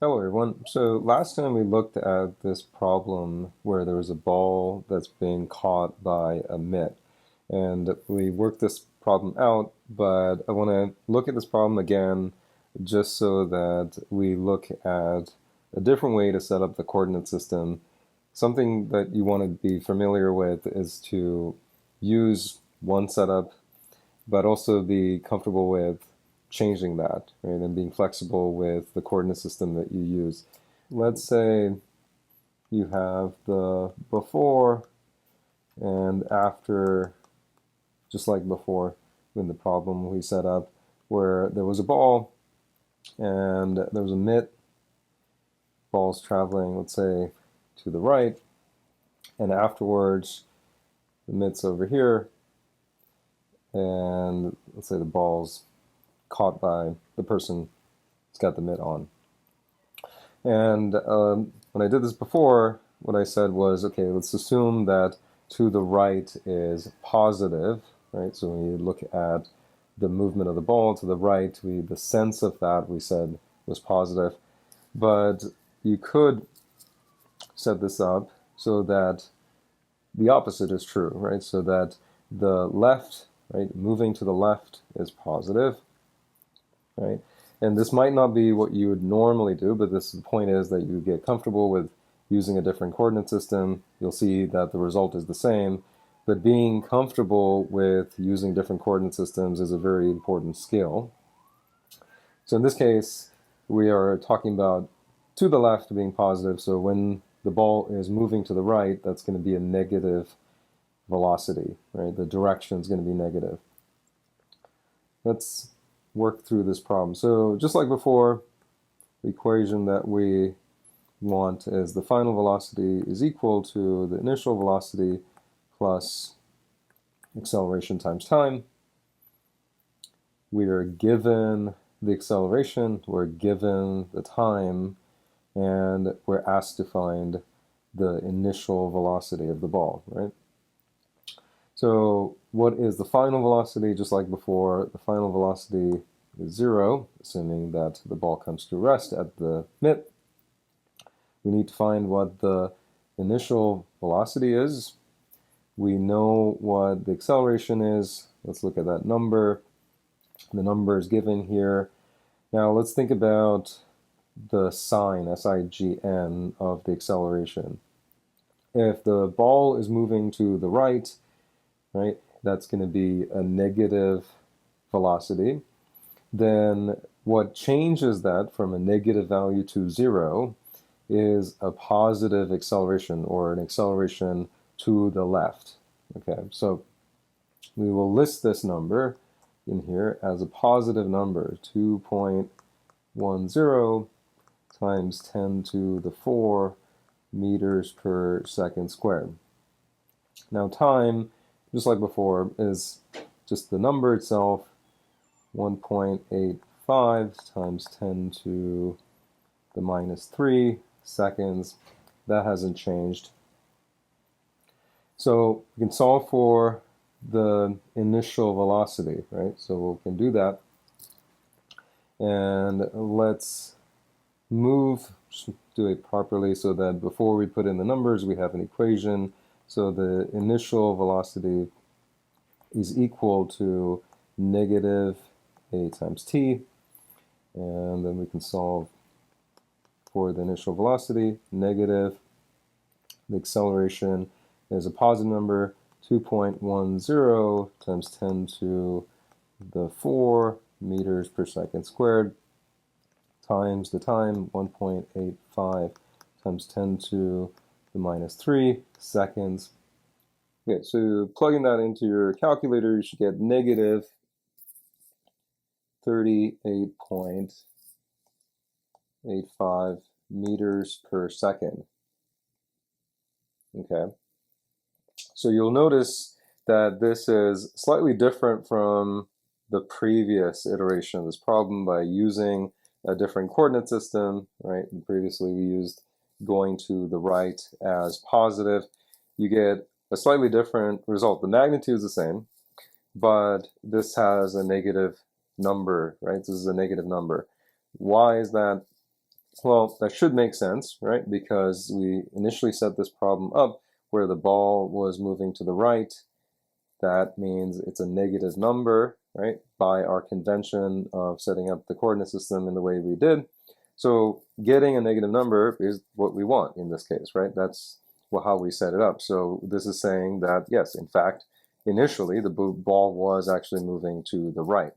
Hello everyone. So last time we looked at this problem where there was a ball that's being caught by a mitt, and we worked this problem out, but I want to look at this problem again just so that we look at a different way to set up the coordinate system. Something that you want to be familiar with is to use one setup but also be comfortable with changing that, right, and being flexible with the coordinate system that you use. Let's say you have the before and after, just like before in the problem we set up, where there was a ball and there was a mitt, ball's traveling, let's say, to the right, and afterwards the mitt's over here, and let's say the ball's caught by the person who's got the mitt on. And when I did this before, what I said was, okay, let's assume that to the right is positive, right? So when you look at the movement of the ball to the right, the sense of that we said was positive. But you could set this up so that the opposite is true, right? So that the left, right, moving to the left is positive, right? And this might not be what you would normally do, but the point is that you get comfortable with using a different coordinate system. You'll see that the result is the same, but being comfortable with using different coordinate systems is a very important skill. So in this case, we are talking about to the left being positive, so when the ball is moving to the right, that's going to be a negative velocity, right? The direction is going to be negative. Let's work through this problem. So just like before, the equation that we want is the final velocity is equal to the initial velocity plus acceleration times time. We are given the acceleration, we're given the time, and we're asked to find the initial velocity of the ball, right? So what is the final velocity? Just like before, the final velocity is 0, assuming that the ball comes to rest at the mitt. We need to find what the initial velocity is. We know what the acceleration is. Let's look at that number. The number is given here. Now let's think about the sign, S-I-G-N, of the acceleration. If the ball is moving to the right, right, that's going to be a negative velocity. Then what changes that from a negative value to 0 is a positive acceleration, or an acceleration to the left. Okay, so we will list this number in here as a positive number, 2.10 times 10 to the 4 meters per second squared. Now time, just like before, is just the number itself, 1.85 times 10 to the minus 3 seconds. That hasn't changed. So we can solve for the initial velocity, right? So we can do that. And let's do it properly so that before we put in the numbers, we have an equation. So the initial velocity is equal to negative a times t, and then we can solve for the initial velocity. Negative, the acceleration is a positive number, 2.10 times 10 to the 4 meters per second squared, times the time, 1.85 times 10 to the minus 3 seconds. Okay, so plugging that into your calculator, you should get negative 38.85 meters per second. Okay, so you'll notice that this is slightly different from the previous iteration of this problem by using a different coordinate system, right? And previously we used going to the right as positive. You get a slightly different result. The magnitude is the same, but this has a negative number, right? This is a negative number. Why is that? Well, that should make sense, right? Because we initially set this problem up where the ball was moving to the right. That means it's a negative number, right? By our convention of setting up the coordinate system in the way we did. So getting a negative number is what we want in this case, right? That's how we set it up. So this is saying that, yes, in fact, initially the ball was actually moving to the right.